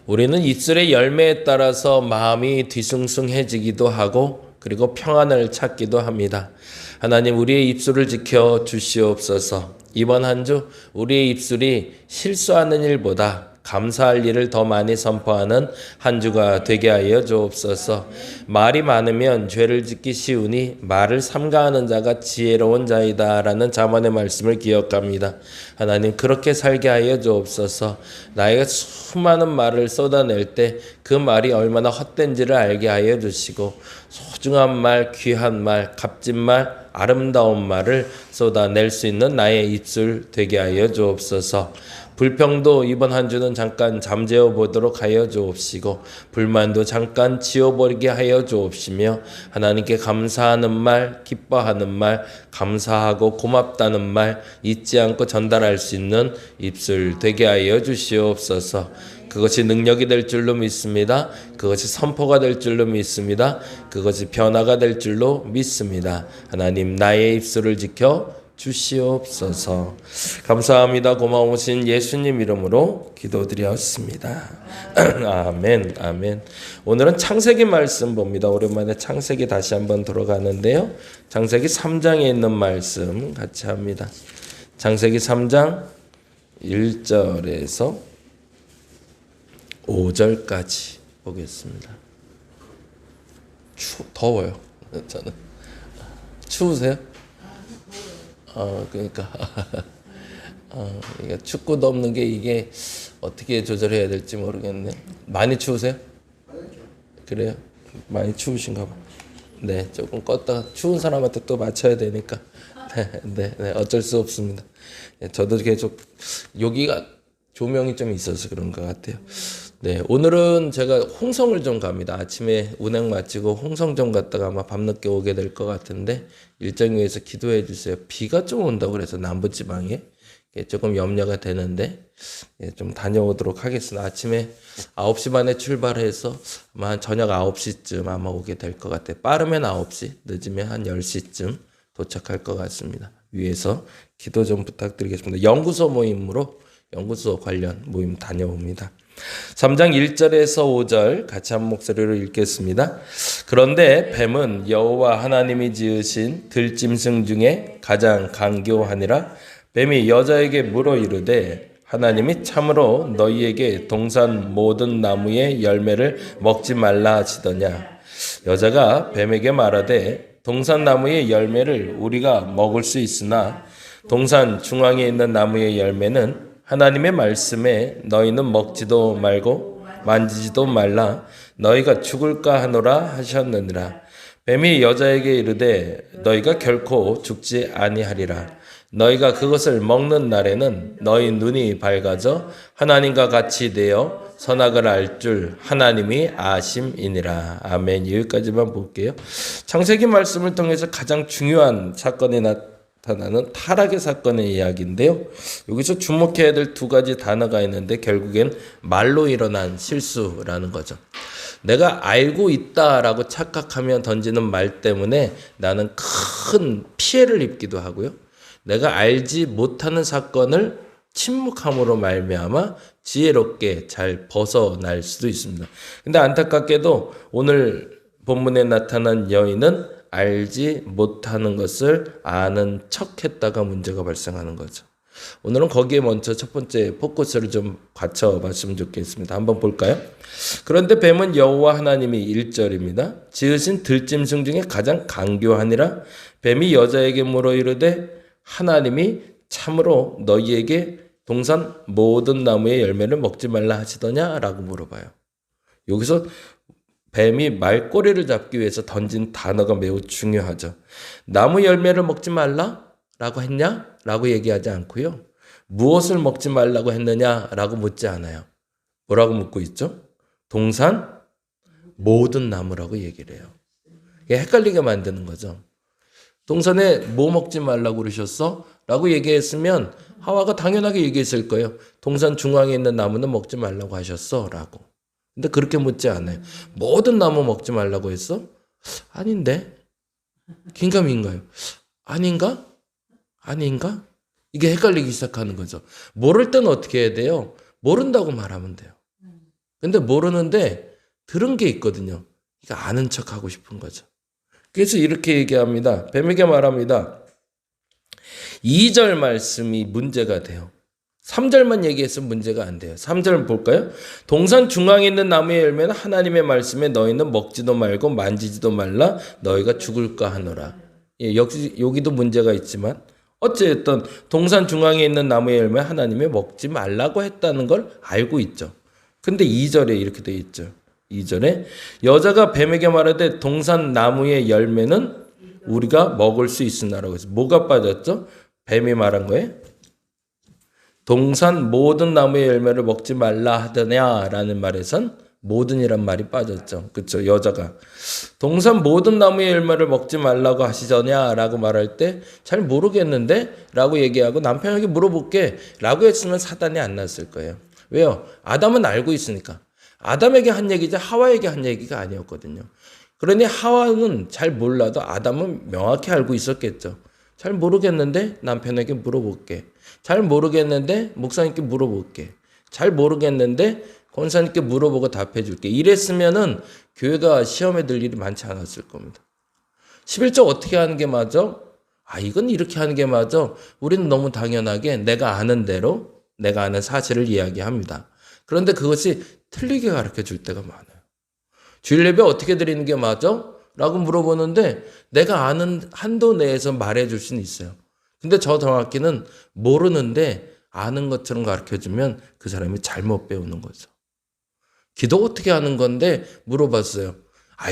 우리는 입술의 열매에 따라서 마음이 뒤숭숭해지기도 하고 그리고 평안을 찾기도 합니다. 하나님, 우리의 입술을 지켜 주시옵소서. 이번 한 주 우리의 입술이 실수하는 일보다 감사할 일을 더 많이 선포하는 한 주가 되게 하여 주옵소서. 말이 많으면 죄를 짓기 쉬우니 말을 삼가하는 자가 지혜로운 자이다 라는 잠언의 말씀을 기억합니다. 하나님, 그렇게 살게 하여 주옵소서. 나이가 수많은 말을 쏟아낼 때 그 말이 얼마나 헛된지를 알게 하여 주시고 소중한 말, 귀한 말, 값진 말, 아름다운 말을 쏟아낼 수 있는 나의 입술 되게 하여 주옵소서. 불평도 이번 한 주는 잠깐 잠재워 보도록 하여 주옵시고 불만도 잠깐 지워버리게 하여 주옵시며 하나님께 감사하는 말, 기뻐하는 말, 감사하고 고맙다는 말 잊지 않고 전달할 수 있는 입술 되게 하여 주시옵소서. 그것이 능력이 될 줄로 믿습니다. 그것이 선포가 될 줄로 믿습니다. 그것이 변화가 될 줄로 믿습니다. 하나님, 나의 입술을 지켜 주시옵소서. 감사합니다. 고마우신 예수님 이름으로 기도드렸습니다. 아멘, 아멘. 오늘은 창세기 말씀 봅니다. 오랜만에 창세기 다시 한번 들어가는데요. 창세기 3장에 있는 말씀 같이 합니다. 창세기 3장 1절에서 5절까지 보겠습니다. 더워요. 저는. 추우세요? 그러니까 춥고 덥는 게 이게 어떻게 조절해야 될지 모르겠네요. 많이 추우세요? 그래요? 많이 추우신가 봐. 네, 조금 껐다가 추운 사람한테 또 맞춰야 되니까 네, 어쩔 수 없습니다. 저도 계속 여기가 조명이 좀 있어서 그런 것 같아요. 네, 오늘은 제가 홍성을 좀 갑니다. 아침에 운행 마치고 홍성 좀 갔다가 아마 밤늦게 오게 될 것 같은데 일정 위해서 기도해 주세요. 비가 좀 온다고 그래서 남부지방에 조금 염려가 되는데 좀 다녀오도록 하겠습니다. 아침에 9시 반에 출발해서 아마 저녁 9시쯤 아마 오게 될 것 같아요. 빠르면 9시, 늦으면 한 10시쯤 도착할 것 같습니다. 위에서 기도 좀 부탁드리겠습니다. 연구소 관련 모임 다녀옵니다. 3장 1절에서 5절 같이 한 목소리로 읽겠습니다. 그런데 뱀은 여호와 하나님이 지으신 들짐승 중에 가장 강교하니라. 뱀이 여자에게 물어 이르되 하나님이 참으로 너희에게 동산 모든 나무의 열매를 먹지 말라 하시더냐. 여자가 뱀에게 말하되 동산 나무의 열매를 우리가 먹을 수 있으나 동산 중앙에 있는 나무의 열매는 하나님의 말씀에 너희는 먹지도 말고 만지지도 말라 너희가 죽을까 하노라 하셨느니라. 뱀이 여자에게 이르되 너희가 결코 죽지 아니하리라. 너희가 그것을 먹는 날에는 너희 눈이 밝아져 하나님과 같이 되어 선악을 알 줄 하나님이 아심이니라. 아멘. 여기까지만 볼게요. 창세기 말씀을 통해서 가장 중요한 사건이 나타나는 타락의 사건의 이야기인데요. 여기서 주목해야 될 두 가지 단어가 있는데 결국엔 말로 일어난 실수라는 거죠. 내가 알고 있다라고 착각하며 던지는 말 때문에 나는 큰 피해를 입기도 하고요. 내가 알지 못하는 사건을 침묵함으로 말미암아 지혜롭게 잘 벗어날 수도 있습니다. 근데 안타깝게도 오늘 본문에 나타난 여인은 알지 못하는 것을 아는 척했다가 문제가 발생하는 거죠. 오늘은 거기에 먼저 첫 번째 포커스를 좀 갖춰봤으면 좋겠습니다. 한번 볼까요? 그런데 뱀은 여호와 하나님이 1절입니다. 지으신 들짐승 중에 가장 강교하니라. 뱀이 여자에게 물어 이르되 하나님이 참으로 너희에게 동산 모든 나무의 열매를 먹지 말라 하시더냐? 라고 물어봐요. 여기서 뱀이 말꼬리를 잡기 위해서 던진 단어가 매우 중요하죠. 나무 열매를 먹지 말라? 라고 했냐? 라고 얘기하지 않고요. 무엇을 먹지 말라고 했느냐? 라고 묻지 않아요. 뭐라고 묻고 있죠? 동산 모든 나무라고 얘기를 해요. 이게 헷갈리게 만드는 거죠. 동산에 뭐 먹지 말라고 그러셨어? 라고 얘기했으면 하와가 당연하게 얘기했을 거예요. 동산 중앙에 있는 나무는 먹지 말라고 하셨어? 라고. 근데 그렇게 묻지 않아요. 모든 나무 먹지 말라고 했어? 아닌데? 긴가민가요? 아닌가? 아닌가? 이게 헷갈리기 시작하는 거죠. 모를 때는 어떻게 해야 돼요? 모른다고 말하면 돼요. 근데 모르는데 들은 게 있거든요. 이거 아는 척 하고 싶은 거죠. 그래서 이렇게 얘기합니다. 뱀에게 말합니다. 2절 말씀이 문제가 돼요. 3절만 얘기했으면 문제가 안 돼요. 3절 볼까요? 동산 중앙에 있는 나무의 열매는 하나님의 말씀에 너희는 먹지도 말고 만지지도 말라 너희가 죽을까 하노라. 예, 여기도 문제가 있지만 어쨌든 동산 중앙에 있는 나무의 열매 하나님의 먹지 말라고 했다는 걸 알고 있죠. 근데 2절에 이렇게 돼 있죠. 2절에 여자가 뱀에게 말하되 동산 나무의 열매는 우리가 먹을 수 있으나라고 해서 뭐가 빠졌죠? 뱀이 말한 거예요? 동산 모든 나무의 열매를 먹지 말라 하더냐라는 말에선 모든이란 말이 빠졌죠. 그렇죠? 여자가 동산 모든 나무의 열매를 먹지 말라고 하시더냐라고 말할 때 잘 모르겠는데 라고 얘기하고 남편에게 물어볼게 라고 했으면 사단이 안 났을 거예요. 왜요? 아담은 알고 있으니까. 아담에게 한 얘기지 하와에게 한 얘기가 아니었거든요. 그러니 하와는 잘 몰라도 아담은 명확히 알고 있었겠죠. 잘 모르겠는데 남편에게 물어볼게. 잘 모르겠는데 목사님께 물어볼게. 잘 모르겠는데 권사님께 물어보고 답해줄게. 이랬으면은 교회가 시험에 들 일이 많지 않았을 겁니다. 11조 어떻게 하는 게 맞아? 이건 이렇게 하는 게 맞아. 우리는 너무 당연하게 내가 아는 대로 내가 아는 사실을 이야기합니다. 그런데 그것이 틀리게 가르쳐 줄 때가 많아요. 주일 예배 어떻게 드리는 게 맞아? 라고 물어보는데 내가 아는 한도 내에서 말해 줄 수는 있어요. 근데 저 정확히는 모르는데 아는 것처럼 가르쳐주면 그 사람이 잘못 배우는 거죠. 기도 어떻게 하는 건데 물어봤어요.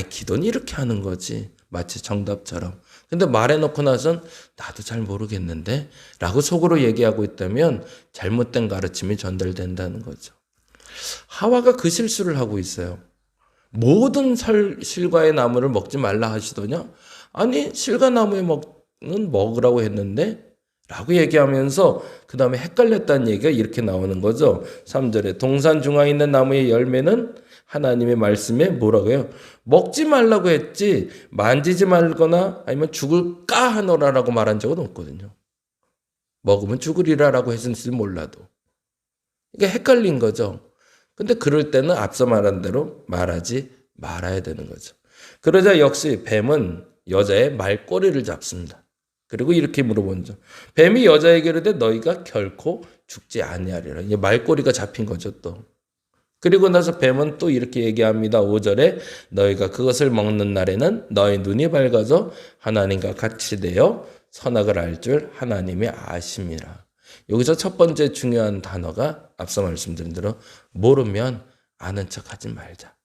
기도는 이렇게 하는 거지. 마치 정답처럼. 근데 말해놓고 나선 나도 잘 모르겠는데 라고 속으로 얘기하고 있다면 잘못된 가르침이 전달된다는 거죠. 하와가 그 실수를 하고 있어요. 모든 실과의 나무를 먹지 말라 하시더냐? 아니 실과나무에 먹으라고 했는데 라고 얘기하면서 그 다음에 헷갈렸다는 얘기가 이렇게 나오는 거죠. 3절에 동산 중앙에 있는 나무의 열매는 하나님의 말씀에 뭐라고요? 먹지 말라고 했지 만지지 말거나 아니면 죽을까 하노라라고 말한 적은 없거든요. 먹으면 죽으리라라고 했을지 몰라도. 이게 헷갈린 거죠. 근데 그럴 때는 앞서 말한 대로 말하지 말아야 되는 거죠. 그러자 역시 뱀은 여자의 말꼬리를 잡습니다. 그리고 이렇게 물어본죠. 뱀이 여자에게 이르되 너희가 결코 죽지 아니하리라. 이제 말꼬리가 잡힌 거죠 또. 그리고 나서 뱀은 또 이렇게 얘기합니다. 5절에 너희가 그것을 먹는 날에는 너희 눈이 밝아져 하나님과 같이 되어 선악을 알 줄 하나님이 아심이라. 여기서 첫 번째 중요한 단어가 앞서 말씀드린 대로 모르면 아는 척하지 말자.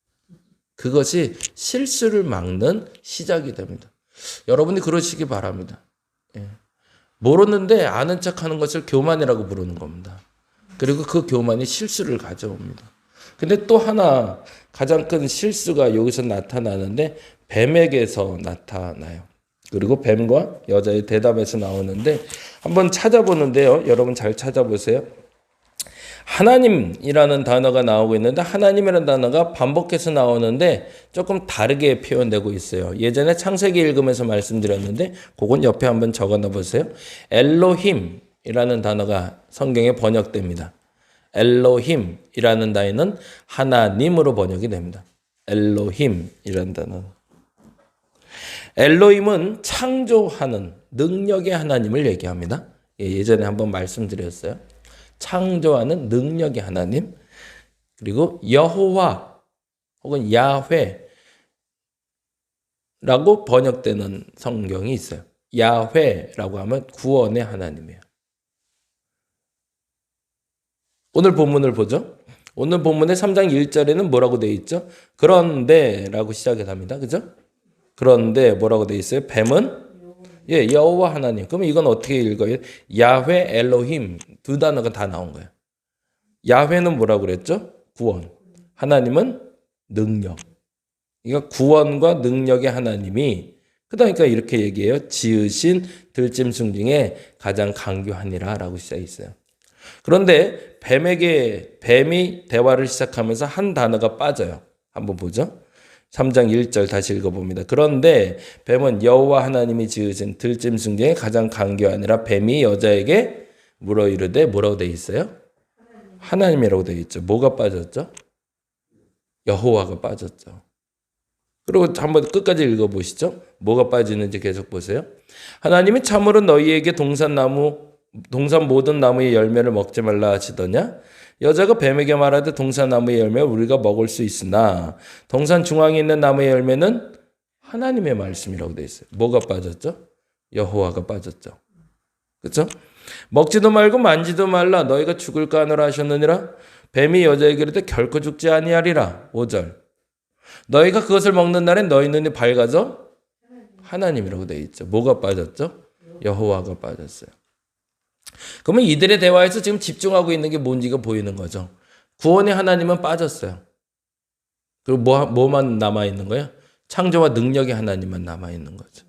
그것이 실수를 막는 시작이 됩니다. 여러분이 그러시기 바랍니다. 모르는데 아는 척하는 것을 교만이라고 부르는 겁니다. 그리고 그 교만이 실수를 가져옵니다. 근데 또 하나 가장 큰 실수가 여기서 나타나는데 뱀에게서 나타나요. 그리고 뱀과 여자의 대답에서 나오는데 한번 찾아보는데요. 여러분 잘 찾아보세요. 하나님이라는 단어가 나오고 있는데 하나님이라는 단어가 반복해서 나오는데 조금 다르게 표현되고 있어요. 예전에 창세기 읽으면서 말씀드렸는데 그건 옆에 한번 적어놔 보세요. 엘로힘이라는 단어가 성경에 번역됩니다. 엘로힘이라는 단어는 하나님으로 번역이 됩니다. 엘로힘이라는 단어. 엘로힘은 창조하는 능력의 하나님을 얘기합니다. 예전에 한번 말씀드렸어요. 창조하는 능력의 하나님. 그리고 여호와 혹은 야훼라고 번역되는 성경이 있어요. 야훼라고 하면 구원의 하나님이에요. 오늘 본문을 보죠. 오늘 본문의 3장 1절에는 뭐라고 되어 있죠? 그런데 라고 시작을 합니다. 그죠? 그런데 뭐라고 되어 있어요? 뱀은 여호와 하나님. 그러면 이건 어떻게 읽어요? 야훼 엘로힘 두 단어가 다 나온 거예요. 야훼는 뭐라고 그랬죠? 구원. 하나님은 능력. 그러니까 구원과 능력의 하나님이 그러니까 이렇게 얘기해요. 지으신 들짐승 중에 가장 강교하니라 라고 시작해 있어요. 그런데 뱀이 대화를 시작하면서 한 단어가 빠져요. 한번 보죠. 3장 1절 다시 읽어봅니다. 그런데 뱀은 여호와 하나님이 지으신 들짐승 중에 가장 강교하니라. 뱀이 여자에게 물어 이르되 뭐라고 돼 있어요? 하나님이라고 돼 있죠. 뭐가 빠졌죠? 여호와가 빠졌죠. 그리고 한번 끝까지 읽어보시죠. 뭐가 빠지는지 계속 보세요. 하나님이 참으로 너희에게 동산 모든 나무의 열매를 먹지 말라 하시더냐? 여자가 뱀에게 말하되 동산 나무의 열매를 우리가 먹을 수 있으나 동산 중앙에 있는 나무의 열매는 하나님의 말씀이라고 되어 있어요. 뭐가 빠졌죠? 여호와가 빠졌죠. 그렇죠? 먹지도 말고 만지도 말라 너희가 죽을까 하노라 하셨느니라. 뱀이 여자에게 이르되 결코 죽지 아니하리라. 5절. 너희가 그것을 먹는 날엔 너희 눈이 밝아져 하나님이라고 되어 있죠. 뭐가 빠졌죠? 여호와가 빠졌어요. 그러면 이들의 대화에서 지금 집중하고 있는 게 뭔지가 보이는 거죠. 구원의 하나님은 빠졌어요. 그리고 뭐만 남아있는 거예요? 창조와 능력의 하나님만 남아있는 거죠.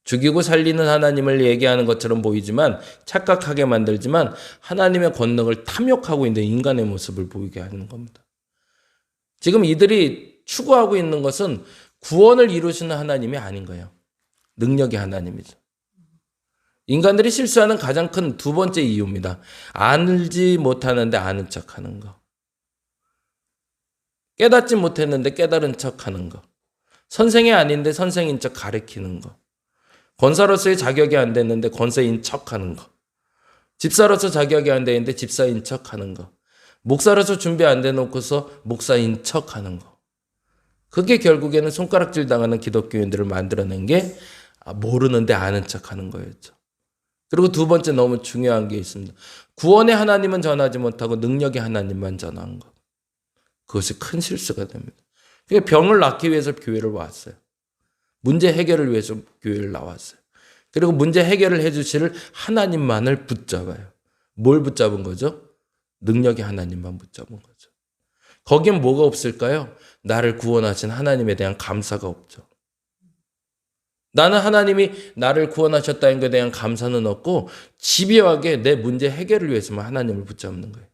죽이고 살리는 하나님을 얘기하는 것처럼 보이지만 착각하게 만들지만 하나님의 권능을 탐욕하고 있는 인간의 모습을 보이게 하는 겁니다. 지금 이들이 추구하고 있는 것은 구원을 이루시는 하나님이 아닌 거예요. 능력의 하나님이죠. 인간들이 실수하는 가장 큰 두 번째 이유입니다. 알지 못하는데 아는 척하는 거. 깨닫지 못했는데 깨달은 척하는 거. 선생이 아닌데 선생인 척 가르치는 거. 권사로서의 자격이 안 됐는데 권사인 척하는 거. 집사로서 자격이 안 되는데 집사인 척하는 거. 목사로서 준비 안 돼놓고서 목사인 척하는 거. 그게 결국에는 손가락질 당하는 기독교인들을 만들어낸 게 모르는데 아는 척하는 거였죠. 그리고 두 번째 너무 중요한 게 있습니다. 구원의 하나님은 전하지 못하고 능력의 하나님만 전한 것. 그것이 큰 실수가 됩니다. 그러니까 병을 낫기 위해서 교회를 왔어요. 문제 해결을 위해서 교회를 나왔어요. 그리고 문제 해결을 해주실 하나님만을 붙잡아요. 뭘 붙잡은 거죠? 능력의 하나님만 붙잡은 거죠. 거기엔 뭐가 없을까요? 나를 구원하신 하나님에 대한 감사가 없죠. 나는 하나님이 나를 구원하셨다는 것에 대한 감사는 없고 집요하게 내 문제 해결을 위해서만 하나님을 붙잡는 거예요.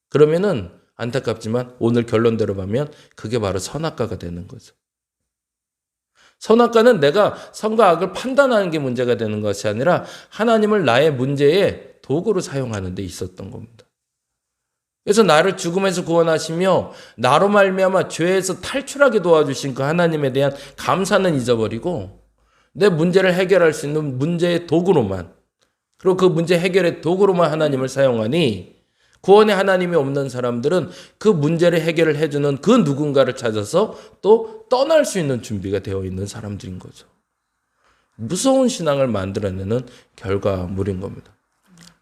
그러면은 안타깝지만 오늘 결론대로 보면 그게 바로 선악과가 되는 거죠. 선악과는 내가 선과 악을 판단하는 게 문제가 되는 것이 아니라 하나님을 나의 문제의 도구로 사용하는 데 있었던 겁니다. 그래서 나를 죽음에서 구원하시며 나로 말미암아 죄에서 탈출하게 도와주신 그 하나님에 대한 감사는 잊어버리고 내 문제를 해결할 수 있는 문제의 도구로만, 그리고 그 문제 해결의 도구로만 하나님을 사용하니 구원의 하나님이 없는 사람들은 그 문제를 해결을 해주는 그 누군가를 찾아서 또 떠날 수 있는 준비가 되어 있는 사람들인 거죠. 무서운 신앙을 만들어내는 결과물인 겁니다.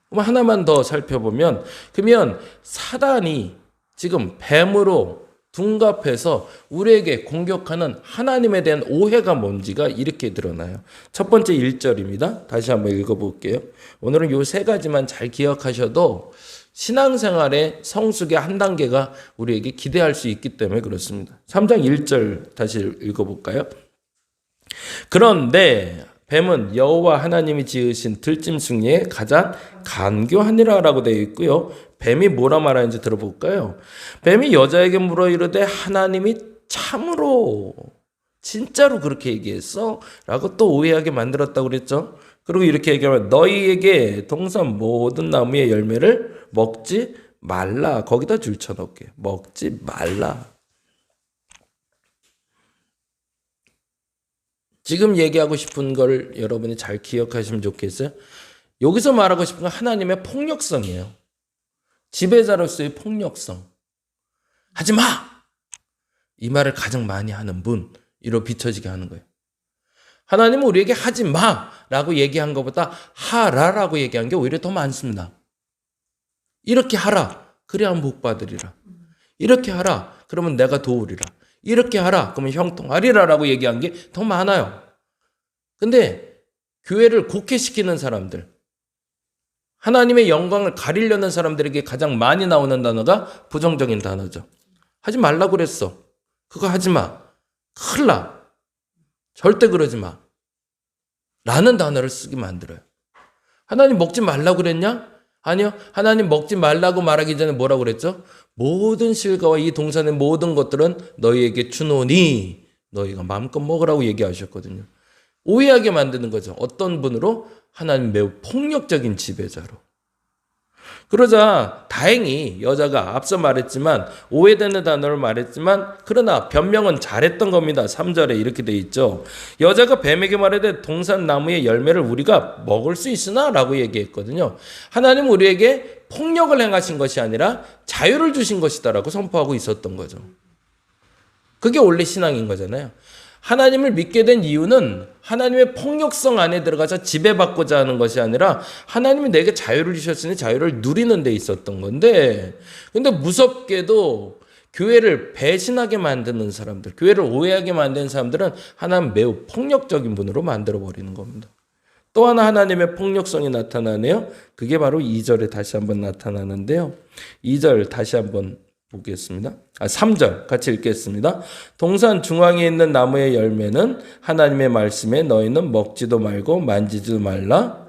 그럼 하나만 더 살펴보면, 그러면 사단이 지금 뱀으로 둔갑해서 우리에게 공격하는 하나님에 대한 오해가 뭔지가 이렇게 드러나요. 첫 번째 1절입니다. 다시 한번 읽어볼게요. 오늘은 요 세 가지만 잘 기억하셔도 신앙생활의 성숙의 한 단계가 우리에게 기대할 수 있기 때문에 그렇습니다. 3장 1절 다시 읽어볼까요? 그런데 뱀은 여호와 하나님이 지으신 들짐승에 가장 간교하니라 라고 되어 있고요. 뱀이 뭐라 말하는지 들어볼까요? 뱀이 여자에게 물어 이르되 하나님이 참으로 진짜로 그렇게 얘기했어? 라고 또 오해하게 만들었다고 그랬죠. 그리고 이렇게 얘기하면 너희에게 동산 모든 나무의 열매를 먹지 말라. 거기다 줄 쳐넣게. 먹지 말라. 지금 얘기하고 싶은 걸 여러분이 잘 기억하시면 좋겠어요. 여기서 말하고 싶은 건 하나님의 폭력성이에요. 지배자로서의 폭력성. 하지 마! 이 말을 가장 많이 하는 분으로 비춰지게 하는 거예요. 하나님은 우리에게 하지 마라고 얘기한 것보다 하라라고 얘기한 게 오히려 더 많습니다. 이렇게 하라. 그래야 복 받으리라. 이렇게 하라. 그러면 내가 도우리라. 이렇게 하라. 그러면 형통하리라라고 얘기한 게 더 많아요. 근데 교회를 곡해시키는 사람들, 하나님의 영광을 가리려는 사람들에게 가장 많이 나오는 단어가 부정적인 단어죠. 하지 말라고 그랬어. 그거 하지 마. 큰일 나. 절대 그러지 마. 라는 단어를 쓰게 만들어요. 하나님 먹지 말라고 그랬냐? 아니요. 하나님 먹지 말라고 말하기 전에 뭐라고 그랬죠? 모든 실과와 이 동산의 모든 것들은 너희에게 주노니 너희가 마음껏 먹으라고 얘기하셨거든요. 오해하게 만드는 거죠. 어떤 분으로? 하나님 매우 폭력적인 지배자로. 그러자 다행히 여자가 앞서 말했지만 오해되는 단어를 말했지만 그러나 변명은 잘했던 겁니다. 3절에 이렇게 돼 있죠. 여자가 뱀에게 말하되 동산 나무의 열매를 우리가 먹을 수 있으나 라고 얘기했거든요. 하나님 우리에게 폭력을 행하신 것이 아니라 자유를 주신 것이다 라고 선포하고 있었던 거죠. 그게 원래 신앙인 거잖아요. 하나님을 믿게 된 이유는 하나님의 폭력성 안에 들어가서 지배받고자 하는 것이 아니라 하나님이 내게 자유를 주셨으니 자유를 누리는 데 있었던 건데, 근데 무섭게도 교회를 배신하게 만드는 사람들, 교회를 오해하게 만드는 사람들은 하나님 매우 폭력적인 분으로 만들어버리는 겁니다. 또 하나 하나님의 폭력성이 나타나네요. 그게 바로 2절에 다시 한번 나타나는데요. 2절 다시 한번 보겠습니다. 3절 같이 읽겠습니다. 동산 중앙에 있는 나무의 열매는 하나님의 말씀에 너희는 먹지도 말고 만지지도 말라.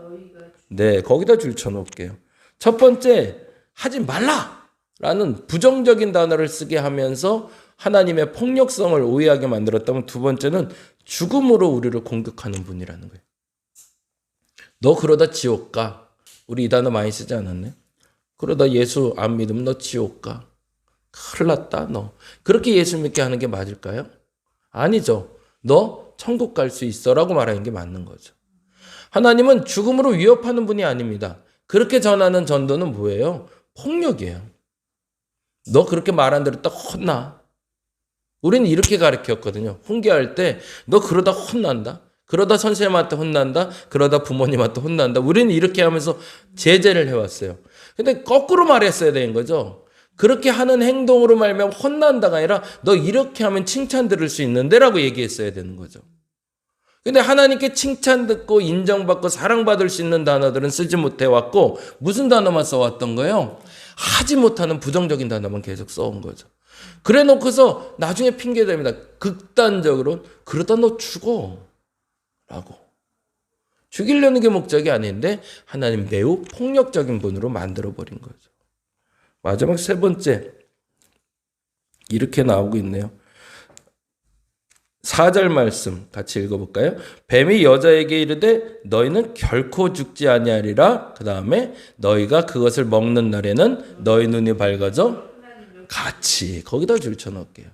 네, 거기다 줄 쳐놓을게요. 첫 번째, 하지 말라라는 부정적인 단어를 쓰게 하면서 하나님의 폭력성을 오해하게 만들었다면, 두 번째는 죽음으로 우리를 공격하는 분이라는 거예요. 너 그러다 지옥 가. 우리 이 단어 많이 쓰지 않았네? 그러다 예수 안 믿으면 너 지옥 가. 큰일 났다 너. 그렇게 예수 믿게 하는 게 맞을까요? 아니죠. 너 천국 갈 수 있어 라고 말하는 게 맞는 거죠. 하나님은 죽음으로 위협하는 분이 아닙니다. 그렇게 전하는 전도는 뭐예요? 폭력이에요. 너 그렇게 말한 대로 딱 혼나. 우리는 이렇게 가르쳤거든요. 훈계할 때 너 그러다 혼난다. 그러다 선생님한테 혼난다. 그러다 부모님한테 혼난다. 우리는 이렇게 하면서 제재를 해왔어요. 근데 거꾸로 말했어야 되는 거죠. 그렇게 하는 행동으로 말하면 혼난다가 아니라 너 이렇게 하면 칭찬 들을 수 있는데 라고 얘기했어야 되는 거죠. 근데 하나님께 칭찬 듣고 인정받고 사랑받을 수 있는 단어들은 쓰지 못해왔고 무슨 단어만 써왔던 거예요? 하지 못하는 부정적인 단어만 계속 써온 거죠. 그래 놓고서 나중에 핑계댑니다. 극단적으로 그러다 너 죽어 라고. 죽이려는 게 목적이 아닌데 하나님 매우 폭력적인 분으로 만들어버린 거죠. 마지막 세 번째, 이렇게 나오고 있네요. 4절 말씀 같이 읽어볼까요? 뱀이 여자에게 이르되 너희는 결코 죽지 아니하리라. 그 다음에 너희가 그것을 먹는 날에는 너희 눈이 밝아져 같이. 거기다 줄 쳐넣을게요.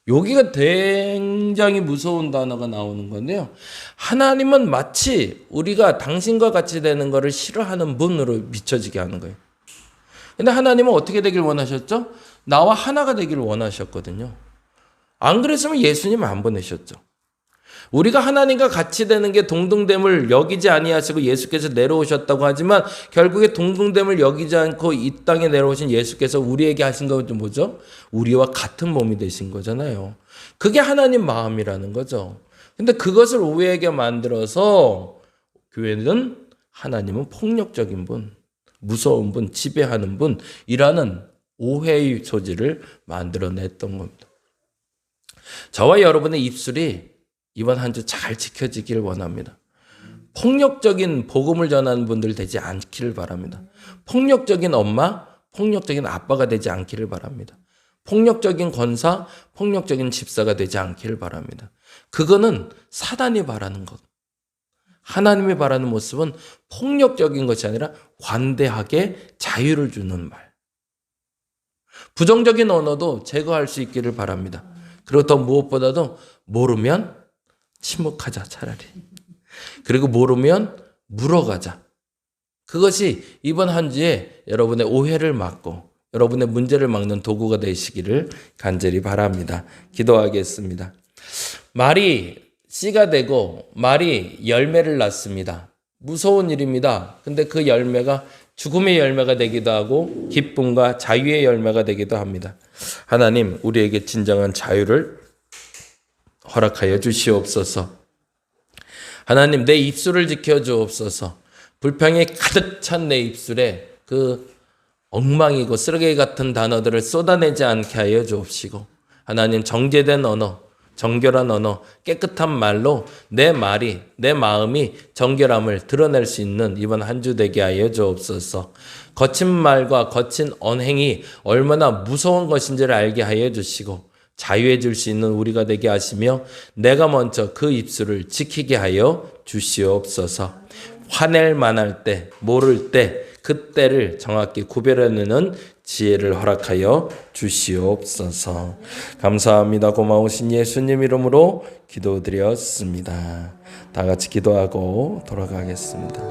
여기가 굉장히 무서운 단어가 나오는 건데요. 하나님은 마치 우리가 당신과 같이 되는 것을 싫어하는 분으로 비춰지게 하는 거예요. 근데 하나님은 어떻게 되길 원하셨죠? 나와 하나가 되기를 원하셨거든요. 안 그랬으면 예수님 안 보내셨죠. 우리가 하나님과 같이 되는 게 동등됨을 여기지 아니하시고 예수께서 내려오셨다고 하지만 결국에 동등됨을 여기지 않고 이 땅에 내려오신 예수께서 우리에게 하신 건 뭐죠? 우리와 같은 몸이 되신 거잖아요. 그게 하나님 마음이라는 거죠. 근데 그것을 오해하게 만들어서 교회는 하나님은 폭력적인 분, 무서운 분, 지배하는 분이라는 오해의 소지를 만들어냈던 겁니다. 저와 여러분의 입술이 이번 한 주 잘 지켜지길 원합니다. 폭력적인 복음을 전하는 분들 되지 않기를 바랍니다. 폭력적인 엄마, 폭력적인 아빠가 되지 않기를 바랍니다. 폭력적인 권사, 폭력적인 집사가 되지 않기를 바랍니다. 그거는 사단이 바라는 것. 하나님이 바라는 모습은 폭력적인 것이 아니라 관대하게 자유를 주는 말. 부정적인 언어도 제거할 수 있기를 바랍니다. 그리고 더 무엇보다도 모르면 침묵하자 차라리. 그리고 모르면 물어가자. 그것이 이번 한 주에 여러분의 오해를 막고 여러분의 문제를 막는 도구가 되시기를 간절히 바랍니다. 기도하겠습니다. 말이 씨가 되고 말이 열매를 낳습니다. 무서운 일입니다. 근데 그 열매가 죽음의 열매가 되기도 하고 기쁨과 자유의 열매가 되기도 합니다. 하나님, 우리에게 진정한 자유를 허락하여 주시옵소서. 하나님, 내 입술을 지켜주옵소서. 불평이 가득 찬 내 입술에 그 엉망이고 쓰레기 같은 단어들을 쏟아내지 않게 하여 주옵시고, 하나님, 정제된 언어, 정결한 언어, 깨끗한 말로 내 말이, 내 마음이 정결함을 드러낼 수 있는 이번 한 주 되게 하여 주옵소서. 거친 말과 거친 언행이 얼마나 무서운 것인지를 알게 하여 주시고 자유해 줄 수 있는 우리가 되게 하시며 내가 먼저 그 입술을 지키게 하여 주시옵소서. 화낼 만할 때, 모를 때 그때를 정확히 구별해내는 지혜를 허락하여 주시옵소서. 감사합니다. 고마우신 예수님 이름으로 기도드렸습니다. 다 같이 기도하고 돌아가겠습니다.